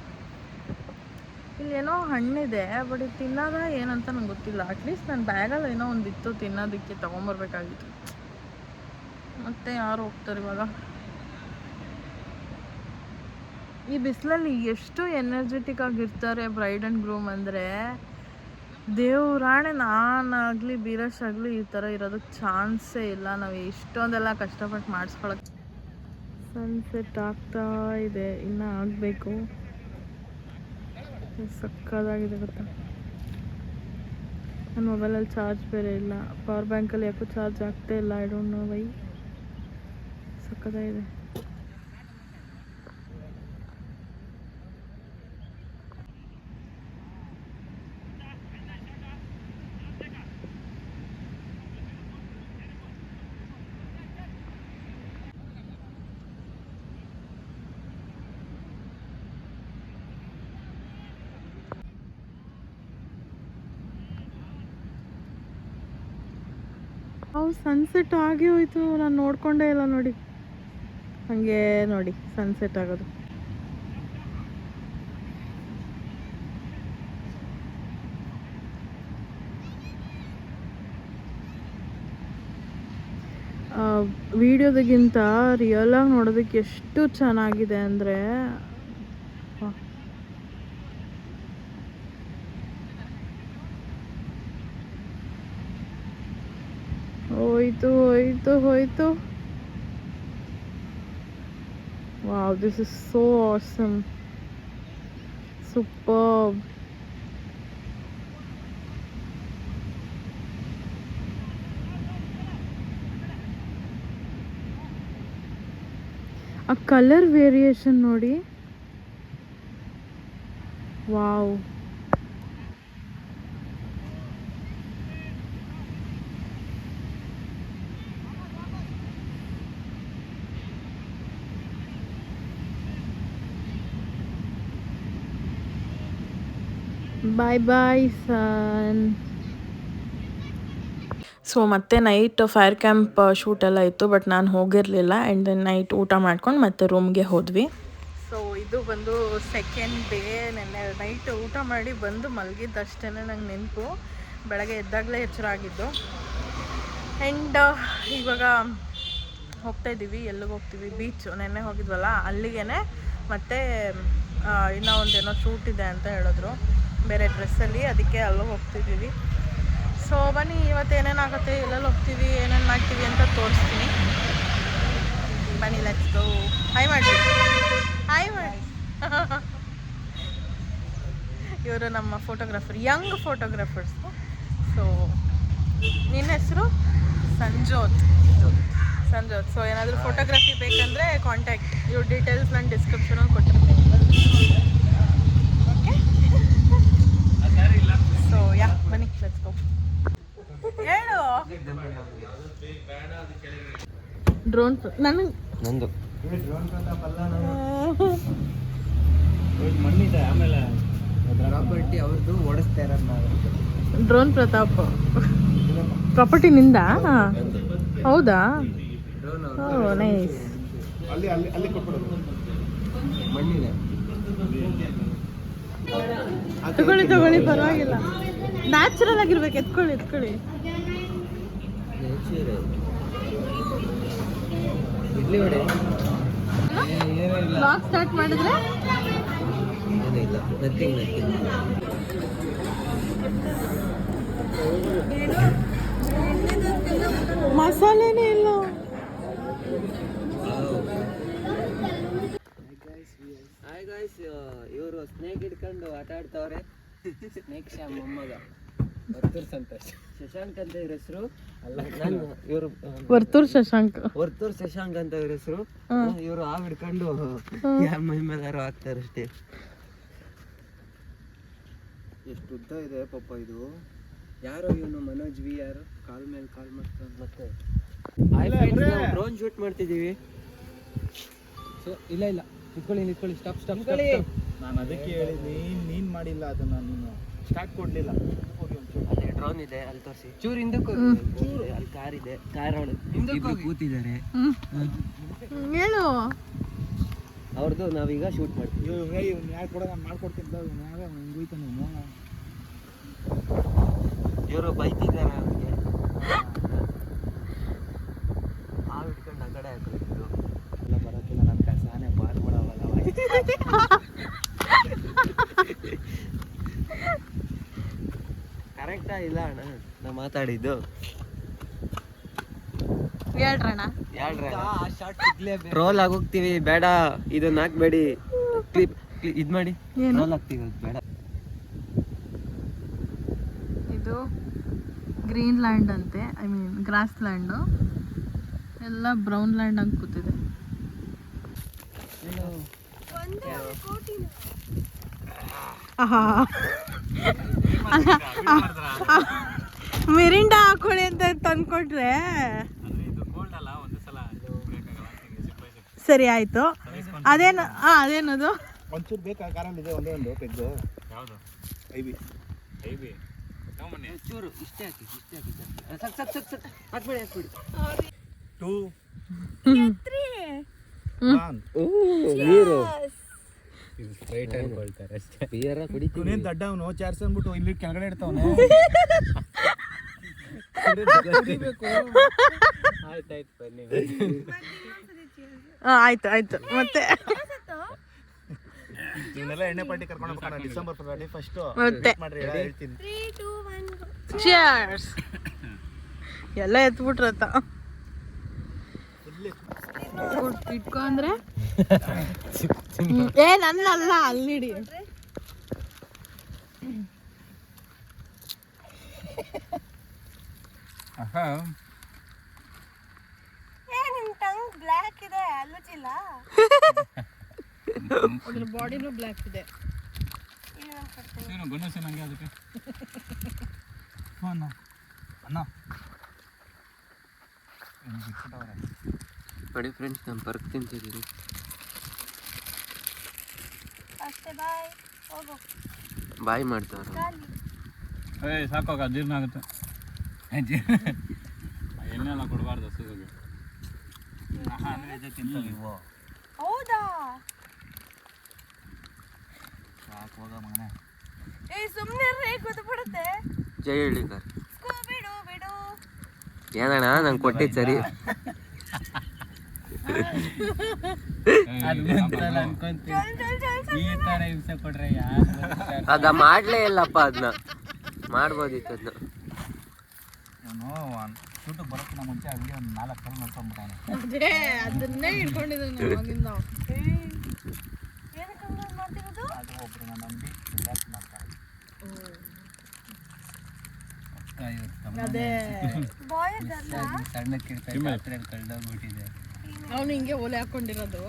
ಇಲ್ಲೇನೋ ಹಣ್ಣಿದೆ, ಬಟ್ ಇದು ತಿನ್ನೋದ ಏನಂತ ನಂಗೆ ಗೊತ್ತಿಲ್ಲ. ಅಟ್ಲೀಸ್ಟ್ ನನ್ನ ಬ್ಯಾಗಲ್ಲಿ ಏನೋ ಒಂದು ಇತ್ತು ತಿನ್ನೋದಕ್ಕೆ, ತೊಗೊಂಬರ್ಬೇಕಾಗಿತ್ತು. ಮತ್ತೆ ಯಾರು ಹೋಗ್ತಾರೆ ಇವಾಗ? ಈ ಬಿಸಿಲಲ್ಲಿ ಎಷ್ಟು ಎನರ್ಜೆಟಿಕ್ ಆಗಿರ್ತಾರೆ ಬ್ರೈಡ್ ಆ್ಯಂಡ್ ಗ್ರೂಮ್ ಅಂದರೆ. ದೇವ್ರಾಣೆ ನಾನಾಗಲಿ ಬೀರಶ್ ಆಗಲಿ ಈ ಥರ ಇರೋದಕ್ಕೆ ಚಾನ್ಸೇ ಇಲ್ಲ. ನಾವು ಇಷ್ಟೊಂದೆಲ್ಲ ಕಷ್ಟಪಟ್ಟು ಮಾಡಿಸ್ಕೊಳಕ್ಕೆ. ಸನ್ಸೆಟ್ ಆಗ್ತಾ ಇದೆ, ಇನ್ನೂ ಆಗಬೇಕು. ಸಕ್ಕತ್ತಾಗಿದೆ ಗೊತ್ತಾ. ನನ್ನ ಮೊಬೈಲಲ್ಲಿ ಚಾರ್ಜ್ ಬೇರೆ ಇಲ್ಲ, ಪವರ್ ಬ್ಯಾಂಕಲ್ಲಿ ಯಾಕೋ ಚಾರ್ಜ್ ಆಗ್ತಾ ಇಲ್ಲ. I don't know why. ಸಕ್ಕತ್ತಾಗಿದೆ. ಸನ್ಸೆಟ್ ಆಗಿ ಹೋಯ್ತು, ನಾನು ನೋಡ್ಕೊಂಡೇ ಇಲ್ಲ ನೋಡಿ. ಹಾಗೆ ನೋಡಿ ಸನ್ಸೆಟ್ ಆಗೋದು. ವಿಡಿಯೋದಾಗಿಂತ ರಿಯಲಾಗಿ ನೋಡೋದಕ್ಕೆ ಎಷ್ಟು ಚೆನ್ನಾಗಿದೆ ಅಂದರೆ. ಹೋಯ್ತು. Wow, this is so awesome. Superb. ಆ ಕಲರ್ ವೇರಿಯೇಷನ್ ನೋಡಿ. ವಾವ್. ಬಾಯ್ ಸನ್. ಸೊ ಮತ್ತೆ ನೈಟ್ ಫೈರ್ ಕ್ಯಾಂಪ್ ಶೂಟ್ ಎಲ್ಲ ಇತ್ತು, ಬಟ್ ನಾನು ಹೋಗಿರಲಿಲ್ಲ. ಆ್ಯಂಡ್ ದೆನ್ ನೈಟ್ ಊಟ ಮಾಡ್ಕೊಂಡು ಮತ್ತೆ ರೂಮ್ಗೆ ಹೋದ್ವಿ. ಸೊ ಇದು ಬಂದು ಸೆಕೆಂಡ್ ಡೇ. ನೆನ್ನೆ ನೈಟ್ ಊಟ ಮಾಡಿ ಬಂದು ಮಲಗಿದ್ದಷ್ಟೇ ನಂಗೆ ನೆನಪು. ಬೆಳಗ್ಗೆ ಎದ್ದಾಗಲೇ ಎಚ್ಚರ ಆಗಿದ್ದು. ಆ್ಯಂಡ್ ಇವಾಗ ಹೋಗ್ತಾ ಇದ್ದೀವಿ. ಎಲ್ಲಿಗೆ ಹೋಗ್ತೀವಿ? ಬೀಚು. ನೆನ್ನೆ ಹೋಗಿದ್ವಲ್ಲ ಅಲ್ಲಿಗೆ. ಮತ್ತು ಇನ್ನೂ ಒಂದೇನೋ ಶೂಟ್ ಇದೆ ಅಂತ ಹೇಳಿದ್ರು ಬೇರೆ ಡ್ರೆಸ್ಸಲ್ಲಿ, ಅದಕ್ಕೆ ಅಲ್ಲಿಗೆ ಹೋಗ್ತಿದ್ದೀವಿ. ಸೊ ಬನ್ನಿ, ಇವತ್ತು ಏನೇನಾಗುತ್ತೆ, ಎಲ್ಲೆಲ್ಲಿ ಹೋಗ್ತೀವಿ, ಏನೇನು ಮಾಡ್ತೀವಿ ಅಂತ ತೋರಿಸ್ತೀನಿ. ಬನ್ನಿ, ಲೆಟ್ಸ್ ಗೋ. ಹಾಯ್ ಮಾಡಿ, ಹಾಯ್ ಮಾಡಿ. ಇವರು ನಮ್ಮ ಫೋಟೋಗ್ರಾಫರ್, ಯಂಗ್ ಫೋಟೋಗ್ರಾಫರ್ಸ್. ಸೊ ನಿನ್ನ ಹೆಸರು? ಸಂಜೋತ್. ಸೊ ಏನಾದರೂ ಫೋಟೋಗ್ರಫಿ ಬೇಕಂದರೆ ಕಾಂಟ್ಯಾಕ್ಟ್. ಇವ್ರ ಡೀಟೇಲ್ಸ್ ನಾನು ಡಿಸ್ಕ್ರಿಪ್ಷನಲ್ಲಿ ಕೊಟ್ಟಿರ್ತೀನಿ. ಓಕೆ, ಸೊ ಯಾ ಬನ್ನಿ, ಲೆಟ್ಸ್ ಗೋ. ಹೇಳು. ಡ್ರೋನ್ ನನಗೆ ನಂದು ಮಣ್ಣಿದೆ, ಆಮೇಲೆ ಪ್ರಾಪರ್ಟಿ ಅವ್ರದ್ದು ಓಡಿಸ್ತಾ ಇರೋದು ನಾವು. ಡ್ರೋನ್ ಪ್ರತಾಪ್ ಪ್ರಾಪರ್ಟಿ ನಿಂದ? ಹೌದಾ? ಓ ನೈಸ್. ಅಲ್ಲಿ ಅಲ್ಲಿ ಅಲ್ಲಿ ಕೊಟ್ಬಿಡೋದು ಮಣ್ಣಿದೆ. ತಗೊಳ್ಳಿ ಪರವಾಗಿಲ್ಲ. ನ್ಯಾಚುರಲ್ ಆಗಿರ್ಬೇಕು. ಎತ್ಕೊಳ್ಳಿ. ಇಡ್ಲಿ ವಡೆ ಬ್ಲಾಗ್ ಸ್ಟಾರ್ಟ್ ಮಾಡಿದ್ರೆ ಏನಿಲ್ಲ, ನಥಿಂಗ್. ಮಸಾಲೆನೇ ಇಲ್ಲ. ಹಾಯ್ ಗಾಯ್ಸ್, ಇವರು ಸ್ನೇಕ್ ಹಿಡ್ಕೊಂಡು ಆಟ ಆಡ್ತಾವ್ರೆ. ಸ್ನೇಕ್ ಶ್ಯಾಮ್ ಮೊಮ್ಮಗ ವರ್ತೂರ್ ಸಂತೋಷ್. ಶಶಾಂಕ್ ಅಂತ ಇವ್ರ ಹೆಸರು. ಇವರು ವರ್ತೂರ್ ಶಶಾಂಕ್. ವರ್ತೂರ್ ಶಶಾಂಕ್ ಅಂತ ಇವ್ರ ಹೆಸರು. ಇವರು ಹಾವು ಹಿಡ್ಕೊಂಡು ಮೈ ಮೇಲಾರು ಹಾಕ್ತಾರೆ ಅಷ್ಟೇ. ಎಷ್ಟು ಉದ್ದ ಇದೆ ಪಾಪ ಇದು. ಯಾರೋ ಇವನು ಮನೋಜ್ ವಿ ಯಾರು ಕಾಲ್ ಮೇಲೆ ಕಾಲ್ ಮಾಡ್ಕೊಂಡು ಮತ್ತೆ ಡ್ರೋನ್ ಶೂಟ್ ಮಾಡ್ತಿದ್ದೀವಿ. ಇಲ್ಲ ನಿಂತ್ಕೊಳ್ಳಿ. ಸ್ಟಾಪ್. ನಾನು ಅದಕ್ಕೆ ಹೇಳಿದ್ನಿ, ನೀನ್ ಮಾಡಿಲ್ಲ ಅದನ್ನ, ನೀನು ಸ್ಟಾರ್ಟ್ ಕೊಡ್ಲಿಲ್ಲ. ಅಲ್ಲಿ ಡ್ರೋನ್ ಇದೆ, ಅಲ್ಲಿ ತೋರಿಸಿ. ಚೂರು ಹಿಂದಕ್ಕೆ ಹೋಗಿ. ಅಲ್ಲಿ ಕಾರ್ ಇದೆ, ಕಾರ್ ಒಳಗೆ ಕೂತಿದ್ದಾರೆ. ಹೇಳು. ಅವ್ರದ್ದು ನಾವೀಗ ಶೂಟ್ ಮಾಡ್ತೀವಿ. ಇವ್ನು ಯಾರು ಕೂಡ ನಾನು ಮಾಡ್ಕೊಡ್ತೀನಿ. ಹಿಂಗೋಯ್ತಾನೆ ಇವನು. ಇವರು ಬೈತಿದ್ದಾರೆ ಅವ್ರಿಗೆ. ಹಾವು ಹಿಡ್ಕೊಂಡು ಆ ಕಡೆ ಹಾಕಿದ್ರು. ಎಲ್ಲ ಬರೋಕ್ಕಿಲ್ಲ ನನ್ನ ಕಸಾನೆ ಮಾಡ್ಕೊಡವಲ್ಲ. ಕರೆಕ್ಟಾ ಇಲ್ಲ ಅಣ್ಣ ನಾ ಮಾತಾಡಿದ್ದು? ಹೇಳ್ರಣ್ಣ. ರೋಲ್ ಆಗೋಗ್ತೀವಿ, ಬೇಡ ಇದನ್ನ ಹಾಕ್ಬೇಡಿ. ಕ್ಲಿಪ್ ಇದ್ ಮಾಡಿ ರೋಲ್ ಆಗ್ತೀವಿ, ಅದು ಬೇಡ. ಇದು ಗ್ರೀನ್ ಲ್ಯಾಂಡ್ ಅಂತೆ, ಐ ಮೀನ್ ಗ್ರಾಸ್ ಲ್ಯಾಂಡು. ಎಲ್ಲ ಬ್ರೌನ್ ಲ್ಯಾಂಡ್ ಅಂತ ಕೂತಿದೆ. ಮಿರಿಂಡಾ ಹಾಕೊಳ್ಳಿ ಅಂತ ತಂದ್ಕೊಟ್ರೆ ಸರಿ ಆಯ್ತು. ಅದೇನದು? ಒಂಚೂರು ಬೇಕಾ? ಕಾರಲ್ಲಿ ಇದೆ ಒಂದೇ ಒಂದು ಪೆಗ್ಗು. ಯಾವುದು? ಐಬಿ ಚೂರು ಇಷ್ಟೇ ಹಾಕಿ ಹಾಕ್ಬಿಡಿ. 2 ನೀರು ಬಿಯರ ಕುಡಿತೀನಿ. ನೀನು ದಡ್ಡವನು ಚಾರ್ಸ್ ಅಂದ್ಬಿಟ್ಟು ಇಲ್ಲಿ ಕೆಳಗಡೆ ಇಡ್ತಾವನೆ. ಆಯ್ತಾಯ್ತು ಬನ್ನಿ. ಆಯ್ತು ಮತ್ತೆ ಇವನ್ನೆಲ್ಲ ಎಣ್ಣೆ ಪಾರ್ಟಿ ಕರ್ಕೊಂಡು ಹೋಗ್ಬೇಕಣ್ಣ. ಡಿಸೆಂಬರ್ 31 ಮತ್ತೆ ಮಾಡ್ರಿ, ಹೇಳ್ತೀನಿ. 3, 2, 1 ಚಿಯರ್ಸ್. ಎಲ್ಲ ಎತ್ಬಿಟ್ರತ್ತ ಇಟ್ಕೊ ಅಂದ್ರೆ ನನ್ನಲ್ಲ, ಅಲ್ಲಿಡಿ. ನಿಮ್ ಟಂಗ್ ಬ್ಲ್ಯಾಕ್ ಇದೆ, ಅಲ್ಲುಚಿಲ್ಲ. ಅದ್ರ ಬಾಡಿನೂ ಬ್ಲ್ಯಾಕ್ ಇದೆ. ನೋಡಿ ಫ್ರೆಂಡ್ಸ್, ನಾನು ಪರ್ಕ್ ತಿಂತಿದ್ದೀನಿ. ಅಷ್ಟೇ, ಬಾಯ್. ಹೋಗು. ಬಾಯ್ ಮಾಡ್ತಾರ. ಸಾಕೋಗ ಜೀರ್ಣ ಆಗುತ್ತೆ. ಎಣ್ಣೆ ಎಲ್ಲ ಕೊಡಬಾರ್ದು ಹಸುವಿಗೆ. ಹೌದಾ? ಮಗನೇ ಸುಮ್ಮನೆ ಗೊತ್ತು ಬಿಡುತ್ತೆ. ಜೈ ಹೇಳಿದ್ದಾರೆ. ಬಿಡು ಏನಣ್ಣ ನಂಗೆ ಕೊಟ್ಟಿದ್ದು ಸರಿ ಆಗ ಮಾಡ್ಲೇ ಇಲ್ಲಪ್ಪ ಅದನ್ನ ಮಾಡ್ಬೋದಿತ್ತು ಅದನ್ನ ಇವನು ಯೂಟ್ಯೂಬ್ ಬರೋಕ್ಕಿಂತ ಮುಂಚೆ ಆ ವಿಡಿಯೋ ಒಂದು 4 ಸಲ ನೋಡ್ಕೊಂಡ್ಬಿಟ್ಟಾನೆ. ಅದೇ ಅದನ್ನೇ ಇಟ್ಕೊಂಡಿದ್ದೀನಿ ಅವಾಗಿಂದ. ಏನಕ್ಕೆ ಹಂಗ್ ಮಾಡ್ತಿರೋದು? ಅದು ಒಬ್ರನ್ನ ನಂಬಿ ರಿಲ್ಯಾಕ್ಸ್ ಮಾಡ್ತಾರೆ. ಅದೇ ಬಾಯ್ಸ್ ಅಲ್ಲ ಅವನು ಹಿಂಗೆ ಓಲೆ ಹಾಕೊಂಡಿರೋದು.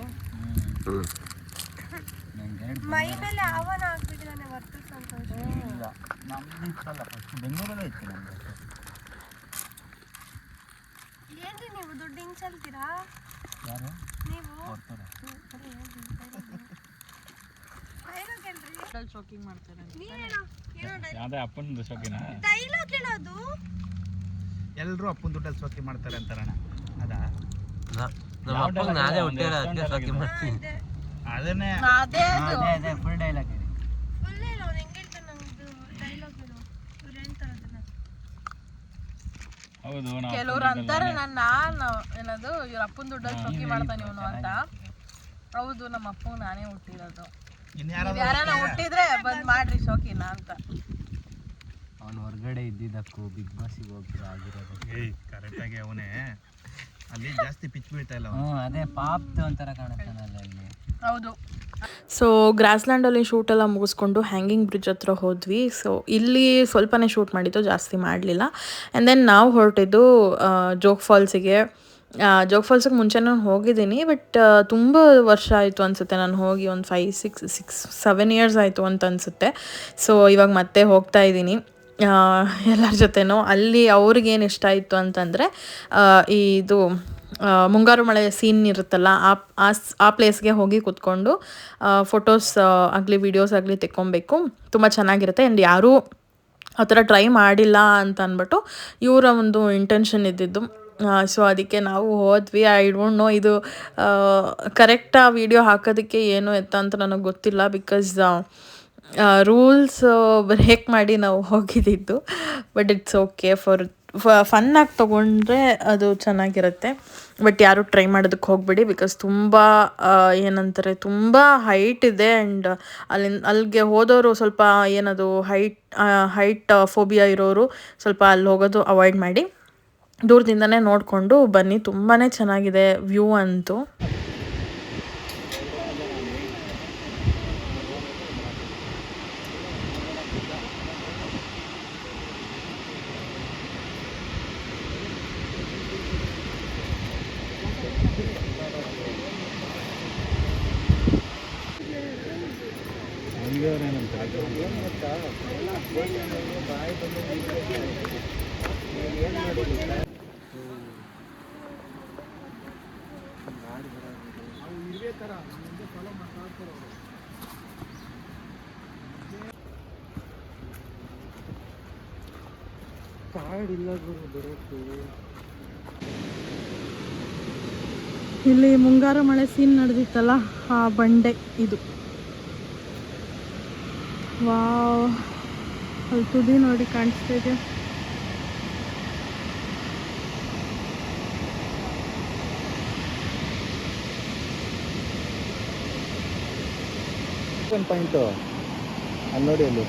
ಮೈ ಮೇಲೆ ಆವನ ಹಾಕ್ಬಿಟ್ಟಿದ್ದಾನೆ ವರ್ತು ಸಂತೋಷ. ಇಲ್ಲ ನಮ್ದು ಇತ್ತಲ್ಲ ಫಸ್ಟ್ ಬೆಂಗಳೂರಲ್ಲೇ ಇತ್ತು ನಮ್ದು. ಏನ್ರಿ ನೀವು ದುಡ್ಡು ಹಿಂಗ್ ಚೆಲ್ತೀರಾ? ಯಾರು ನೀವು ಕೊಡ್ತಾರೆ? ಶಾಕಿಂಗ್ ಮಾಡ್ತಾರೆ. ನೀನೇನೋ ಏನೋ ಅದೇ ಅಪ್ಪನ ಶೋಕಿನ ಡೈಲಾಗ್ ಹೇಳೋದು. ಎಲ್ಲರೂ ಅಪ್ಪನ ದುಡ್ಡಲ್ಲಿ ಸೋಕಿ ಮಾಡ್ತಾರೆ ಅಂತಾರಣ. ಅದಾ ನಮ್ಮ ಅಪ್ಪಂಗೆ ನಾನೇ ಹುಟ್ಟಿರೋ ಅದಕ್ಕೆ ಸಾಕಿ ಮಾಡ್ತೀನಿ. ಇದೆ ಅದನ್ನೇ ಅದೇ ಅದೇ ಫುಲ್ ಡೈಲಾಗ್ ಇದೆ. ಫುಲ್ ಹೇಳು ಅವ್ನು ಹೆಂಗ್ ಹೇಳ್ತಾನೆ ನಂದು ಡೈಲಾಗ್ ಹೇಳು. ಇವ್ರು ಹೇಳ್ತಾರೆ ಅದನ್ನ. ಹೌದು ನಾವು ಕೆಲವ್ರು ಅಂತಾರೆ ನಾನು ಏನದು ಇವ್ರ ಅಪ್ಪನ ದುಡ್ಡಲ್ಲಿ ಶೋಕಿ ಮಾಡ್ತಾನೆ ಇವನು ಅಂತ. ಹೌದು ನಮ್ಮ ಅಪ್ಪಂಗೆ ನಾನೇ ಹುಟ್ಟಿರೋದು. ಇನ್ಯಾರಾದ್ರೂ ಯಾರನ್ನ ಹುಟ್ಟಿದ್ರೆ ಬಂದ್ ಮಾಡ್ರಿ ಶೋಕಿನ ಅಂತ. ಅವ್ನು ಹೊರಗಡೆ ಇದ್ದಿದ್ದಕ್ಕೂ ಬಿಗ್ ಬಾಸಿಗೆ ಹೋಗಿ ಆಗಿರೋದು. ಕರೆಕ್ಟಾಗಿ ಅವನೇ ಅಲ್ಲಿ ಜಾಸ್ತಿ ಪಿಚ್ ಬೀಳ್ತಾ ಇಲ್ಲ. ಅದೇ ಪಾಪ್ದು ಒಂಥರ ಕಾಣುತ್ತಾನಲ್ಲ ಇಲ್ಲಿ. ಹೌದು. ಸೊ ಗ್ರಾಸ್ಲ್ಯಾಂಡಲ್ಲಿ ಶೂಟೆಲ್ಲ ಮುಗಿಸ್ಕೊಂಡು ಹ್ಯಾಂಗಿಂಗ್ ಬ್ರಿಡ್ಜ್ ಹತ್ರ ಹೋದ್ವಿ. ಸೊ ಇಲ್ಲಿ ಸ್ವಲ್ಪನೇ ಶೂಟ್ ಮಾಡಿದ್ದು, ಜಾಸ್ತಿ ಮಾಡಲಿಲ್ಲ. ಆ್ಯಂಡ್ ದೆನ್ ನಾವು ಹೊರಟಿದ್ದು ಜೋಗ್ ಫಾಲ್ಸಿಗೆ. ಜೋಗ್ ಫಾಲ್ಸಿಗೆ ಮುಂಚೆನೂ ಹೋಗಿದ್ದೀನಿ, ಬಟ್ ತುಂಬ ವರ್ಷ ಆಯಿತು ಅನಿಸುತ್ತೆ ನಾನು ಹೋಗಿ. ಒಂದು 5-6-7 ಇಯರ್ಸ್ ಆಯಿತು ಅಂತ ಅನಿಸುತ್ತೆ. ಸೊ ಇವಾಗ ಮತ್ತೆ ಹೋಗ್ತಾ ಇದ್ದೀನಿ ಎಲ್ಲರ ಜೊತೆನೂ. ಅಲ್ಲಿ ಅವ್ರಿಗೇನು ಇಷ್ಟ ಆಯಿತು ಅಂತಂದರೆ ಇದು ಮುಂಗಾರು ಮಳೆ ಸೀನ್ ಇರುತ್ತಲ್ಲ, ಆ ಪ್ಲೇಸ್ಗೆ ಹೋಗಿ ಕೂತ್ಕೊಂಡು ಫೋಟೋಸ್ ಆಗಲಿ ವೀಡಿಯೋಸ್ ಆಗಲಿ ತೆಕ್ಕೊಬೇಕು. ತುಂಬ ಚೆನ್ನಾಗಿರುತ್ತೆ. ಆ್ಯಂಡ್ ಯಾರೂ ಆ ಥರ ಟ್ರೈ ಮಾಡಿಲ್ಲ ಅಂತ ಅಂದ್ಬಿಟ್ಟು ಇವರ ಒಂದು ಇಂಟೆನ್ಷನ್ ಇದ್ದಿದ್ದು. ಸೊ ಅದಕ್ಕೆ ನಾವು ಹೋದ್ವಿ. ಐ ಡೋಂಟ್ ನೋ ಇದು ಕರೆಕ್ಟಾ ವೀಡಿಯೋ ಹಾಕೋದಕ್ಕೆ ಏನು ಎತ್ತ ಅಂತ ನನಗೆ ಗೊತ್ತಿಲ್ಲ. ಬಿಕಾಸ್ ರೂಲ್ಸ್ ಬ್ರೇಕ್ ಮಾಡಿ ನಾವು ಹೋಗಿದ್ದಿದ್ದು. ಬಟ್ ಇಟ್ಸ್ ಓಕೆ, ಫನ್ನಾಗಿ ತೊಗೊಂಡ್ರೆ ಅದು ಚೆನ್ನಾಗಿರುತ್ತೆ. ಬಟ್ ಯಾರು ಟ್ರೈ ಮಾಡೋದಕ್ಕೆ ಹೋಗ್ಬೇಡಿ. ಬಿಕಾಸ್ ತುಂಬ ಏನಂತಾರೆ, ತುಂಬ ಹೈಟ್ ಇದೆ. ಆ್ಯಂಡ್ ಅಲ್ಲಿಗೆ ಹೋದವರು ಸ್ವಲ್ಪ ಏನದು ಹೈಟ್ ಫೋಬಿಯಾ ಇರೋರು ಸ್ವಲ್ಪ ಅಲ್ಲಿ ಹೋಗೋದು ಅವಾಯ್ಡ್ ಮಾಡಿ, ದೂರದಿಂದನೇ ನೋಡಿಕೊಂಡು ಬನ್ನಿ. ತುಂಬಾ ಚೆನ್ನಾಗಿದೆ ವ್ಯೂ ಅಂತೂ. ಇಲ್ಲಿ ಮುಂಗಾರು ಮಳೆ ಸೀನ್ ನಡೆದಿತ್ತಲ್ಲ, ಆ ಬಂಡೆ ಇದು. ವಾವ್, ಅಲ್ಲಿ ತುದಿ ನೋಡಿ ಕಾಣಿಸ್ತಾ ಇದೆ. ಪಾಯಿಂಟು ಅಲ್ಲಿ ನೋಡಿ, ಅಲ್ಲಿ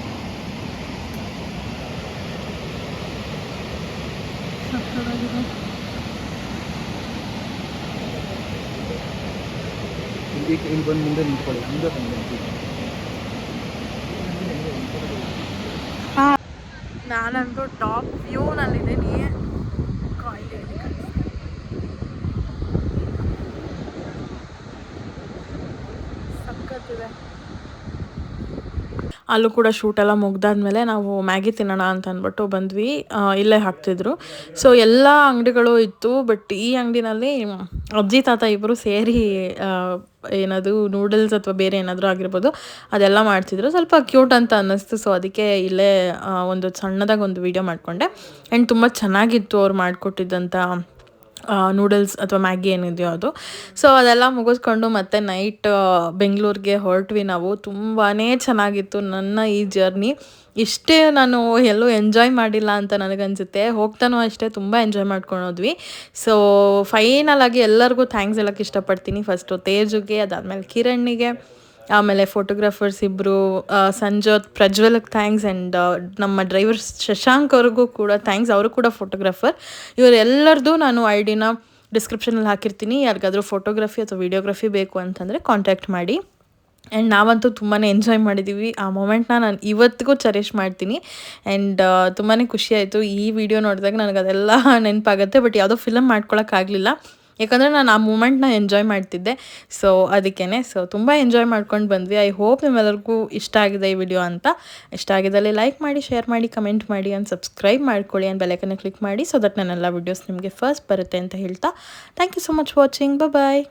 ಇಲ್ಲಿ ಬಂದು ಮುಂದೆ ನಿಂತ್ಕೊಳ್ಳಿ. ಮುಂದೆ ನಾನಂತೂ ಟಾಪ್ ವ್ಯೂನಲ್ಲಿದ್ದೀನಿ. ಸಖತ್ತಿದೆ. ಅಲ್ಲೂ ಕೂಡ ಶೂಟೆಲ್ಲ ಮುಗ್ದಾದ್ಮೇಲೆ ನಾವು ಮ್ಯಾಗಿ ತಿನ್ನೋಣ ಅಂತ ಅಂದ್ಬಿಟ್ಟು ಬಂದ್ವಿ. ಇಲ್ಲೇ ಹಾಕ್ತಿದ್ರು. ಸೊ ಎಲ್ಲ ಅಂಗಡಿಗಳು ಇತ್ತು. ಬಟ್ ಈ ಅಂಗಡಿನಲ್ಲಿ ಅಜ್ಜಿ ತಾತ ಇಬ್ಬರು ಸೇರಿ ಏನದು ನೂಡಲ್ಸ್ ಅಥವಾ ಬೇರೆ ಏನಾದರೂ ಆಗಿರ್ಬೋದು ಅದೆಲ್ಲ ಮಾಡ್ತಿದ್ರು. ಸ್ವಲ್ಪ ಕ್ಯೂಟ್ ಅಂತ ಅನ್ನಿಸ್ತು. ಸೊ ಅದಕ್ಕೆ ಇಲ್ಲೇ ಒಂದು ಸಣ್ಣದಾಗಿ ಒಂದು ವೀಡಿಯೋ ಮಾಡಿಕೊಂಡೆ. ಆ್ಯಂಡ್ ತುಂಬ ಚೆನ್ನಾಗಿತ್ತು ಅವ್ರು ಮಾಡಿಕೊಟ್ಟಿದ್ದಂಥ ನೂಡಲ್ಸ್ ಅಥವಾ ಮ್ಯಾಗಿ ಏನಿದೆಯೋ ಅದು. ಸೊ ಅದೆಲ್ಲ ಮುಗಿಸ್ಕೊಂಡು ಮತ್ತೆ ನೈಟ್ ಬೆಂಗಳೂರಿಗೆ ಹೊರಟ್ವಿ ನಾವು. ತುಂಬಾ ಚೆನ್ನಾಗಿತ್ತು ನನ್ನ ಈ ಜರ್ನಿ. ಇಷ್ಟೇ ನಾನು ಎಲ್ಲೂ ಎಂಜಾಯ್ ಮಾಡಿಲ್ಲ ಅಂತ ನನಗನ್ಸುತ್ತೆ. ಹೋಗ್ತಾನೂ ಅಷ್ಟೇ ತುಂಬ ಎಂಜಾಯ್ ಮಾಡ್ಕೊಂಡು ಹೋದ್ವಿ. ಸೊ ಫೈನಲಾಗಿ ಎಲ್ಲರಿಗೂ ಥ್ಯಾಂಕ್ಸ್ ಹೇಳೋಕ್ಕೆ ಇಷ್ಟಪಡ್ತೀನಿ. ಫಸ್ಟು ತೇಜುಗೆ, ಅದಾದಮೇಲೆ ಕಿರಣ್ಣಿಗೆ, ಆಮೇಲೆ ಫೋಟೋಗ್ರಾಫರ್ಸ್ ಇಬ್ಬರು ಸಂಜೋತ್, ಪ್ರಜ್ವಲ್ಗೆ ಥ್ಯಾಂಕ್ಸ್, ಆ್ಯಂಡ್ ನಮ್ಮ ಡ್ರೈವರ್ ಶಶಾಂಕ್ ಅವ್ರಿಗೂ ಕೂಡ ಥ್ಯಾಂಕ್ಸ್. ಅವರು ಕೂಡ ಫೋಟೋಗ್ರಾಫರ್. ಇವರೆಲ್ಲರದು ನಾನು ಐಡಿನ ಡಿಸ್ಕ್ರಿಪ್ಷನಲ್ಲಿ ಹಾಕಿರ್ತೀನಿ. ಯಾರಿಗಾದರೂ ಫೋಟೋಗ್ರಫಿ ಅಥವಾ ವಿಡಿಯೋಗ್ರಫಿ ಬೇಕು ಅಂತಂದರೆ ಕಾಂಟ್ಯಾಕ್ಟ್ ಮಾಡಿ. ಆ್ಯಂಡ್ ನಾವಂತೂ ತುಂಬಾ ಎಂಜಾಯ್ ಮಾಡಿದ್ದೀವಿ. ಆ ಮೂಮೆಂಟ್ನ ನಾನು ಇವತ್ತಿಗೂ ಚೆರಿಷ್ ಮಾಡ್ತೀನಿ. ಆ್ಯಂಡ್ ತುಂಬಾ ಖುಷಿಯಾಯಿತು ಈ ವಿಡಿಯೋ ನೋಡಿದಾಗ. ನನಗೆ ಅದೆಲ್ಲ ನೆನಪಾಗುತ್ತೆ. ಬಟ್ ಯಾವುದೋ ಫಿಲಮ್ ಮಾಡ್ಕೊಳಕ್ಕಾಗಲಿಲ್ಲ, ಯಾಕಂದರೆ ನಾನು ಆ ಮೂಮೆಂಟ್ನ ಎಂಜಾಯ್ ಮಾಡ್ತಿದ್ದೆ. ಸೊ ಅದಕ್ಕೇ ತುಂಬ ಎಂಜಾಯ್ ಮಾಡ್ಕೊಂಡು ಬಂದ್ವಿ. ಐ ಹೋಪ್ ನಿಮ್ಮೆಲ್ಲರಿಗೂ ಇಷ್ಟ ಆಗಿದೆ ಈ ವಿಡಿಯೋ ಅಂತ. ಇಷ್ಟ ಆಗಿದ್ದಲ್ಲಿ ಲೈಕ್ ಮಾಡಿ, ಶೇರ್ ಮಾಡಿ, ಕಮೆಂಟ್ ಮಾಡಿ, ಆ್ಯಂಡ್ ಸಬ್ಸ್ಕ್ರೈಬ್ ಮಾಡ್ಕೊಳ್ಳಿ, ಆ್ಯಂಡ್ ಬೆಲೈಕನ್ನ ಕ್ಲಿಕ್ ಮಾಡಿ, ಸೊ ದಟ್ ನನ್ನೆಲ್ಲ ವಿಡಿಯೋಸ್ ನಿಮಗೆ ಫಸ್ಟ್ ಬರುತ್ತೆ ಅಂತ ಹೇಳ್ತಾ thank you so much watching. Bye.